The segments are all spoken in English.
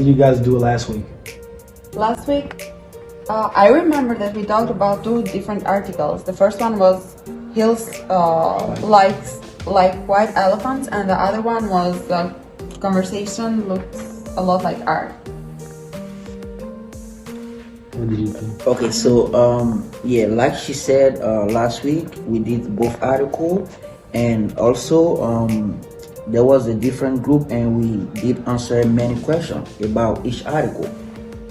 did you guys do last week? Last week, I remember that we talked about two different articles. The first one was hills like white elephants, and the other one was conversation looks a lot like art. What did you think? Okay, so yeah, like she said, last week we did both article, and also there was a different group, and we did answer many questions about each article,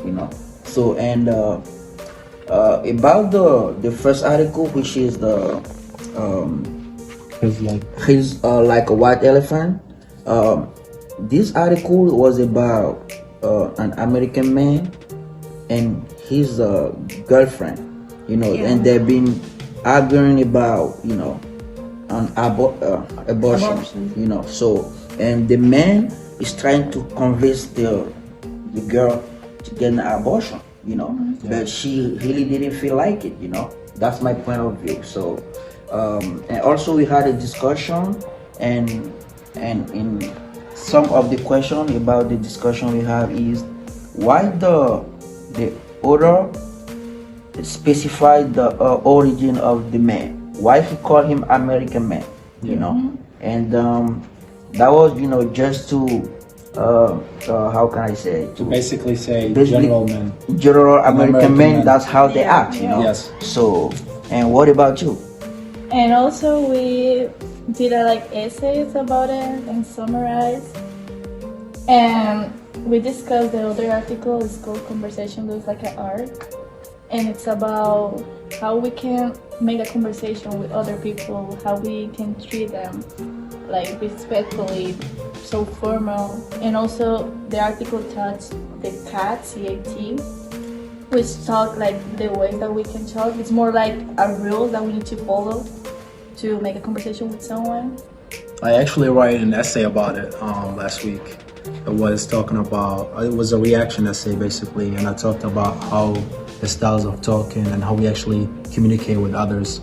you know. So and about the first article, which is the he's like a white elephant. This article was about an American man and his girlfriend, you know, Yeah. and they've been arguing about, you know, an abortion, you know. So, and the man is trying to convince the girl to get an abortion, you know, but she really didn't feel like it, you know. That's my point of view. So, and also we had a discussion, and in some of the question about the discussion we have is why the author specified the origin of the man. Why he called him American man, you know, and that was, you know, just to how can I say, To basically say Basically- general men. general American American men. men. That's how they act, you know. Yes. So, and what about you? And also we did like essays about it and summarized. And we discussed the other article. It's called Conversation Looks Like an Art. And it's about how we can make a conversation with other people, how we can treat them like respectfully, so formal. And also the article touched the CAT, C-A-T, which talk like the way that we can talk. It's more like a rule that we need to follow to make a conversation with someone. I actually wrote an essay about it last week. It was talking about, it was a reaction essay basically, and I talked about how the styles of talking and how we actually communicate with others.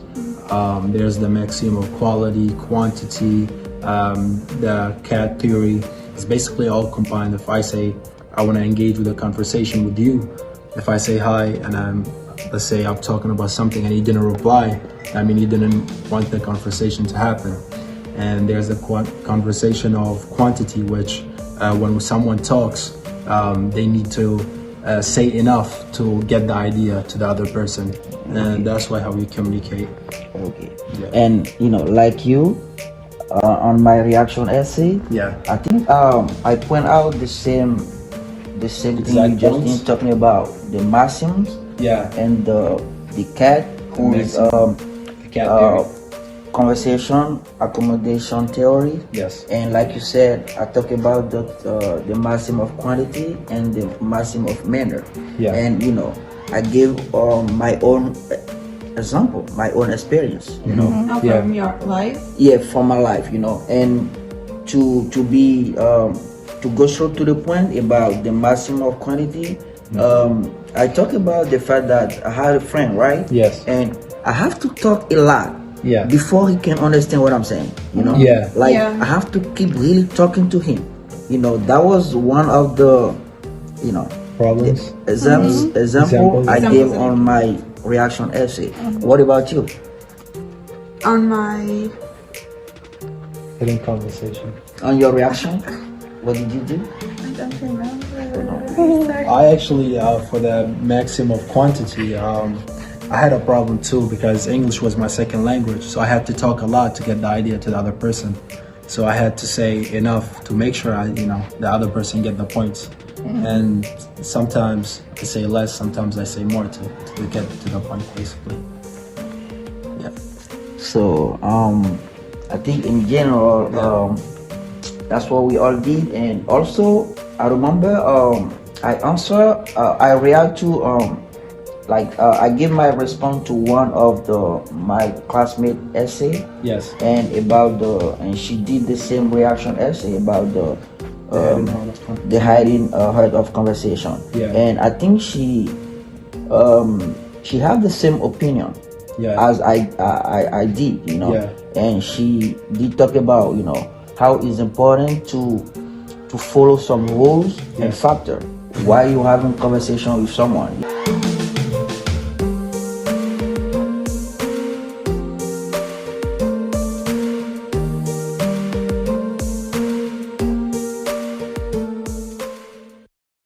There's the maxim of quality, quantity, the CAT theory. It's basically all combined. If I say I want to engage with a conversation with you, if I say hi and let's say I'm talking about something and you didn't reply, I mean you didn't want the conversation to happen. And there's a conversation of quantity, which when someone talks, they need to say enough to get the idea to the other person, and that's why how we communicate. Okay. Yeah. And you know, like you, on my reaction essay, Yeah. I think I point out the same thing Exact you just points? been talking about, the maxims Yeah. and the CAT, who is The CAT theory. conversation accommodation theory. Yes. And like you said, I talk about the maxim of quantity and the maxim of manner. Yeah. And you know, I gave my own example, my own experience. You know, Yeah. From your life. yeah, for my life. You know, and to be to go straight to the point about the maxim of quantity. I talk about the fact that I had a friend, right? Yes. And I have to talk a lot Yeah. before he can understand what I'm saying, you know. Yeah. Like Yeah. I have to keep really talking to him, you know. That was one of the, you know, Problems. example Examples. I gave Examples. on my reaction essay. What about you? On my Hidden conversation. On your reaction, what did you do? I don't remember. I actually, for the maxim of quantity, I had a problem too because English was my second language, so I had to talk a lot to get the idea to the other person. So I had to say enough to make sure the other person get the points. And sometimes I say less, sometimes I say more to get to the point, basically. Yeah. So I think in general, that's what we all did. And also I remember I react to I give my response to one of my classmate essay, Yes. and and she did the same reaction essay about the hiding heart of conversation. Yeah. And I think she had the same opinion Yeah. as I did, you know. Yeah. And she did talk about how it's important to follow some rules and Yes. factor, Why you having conversation with someone?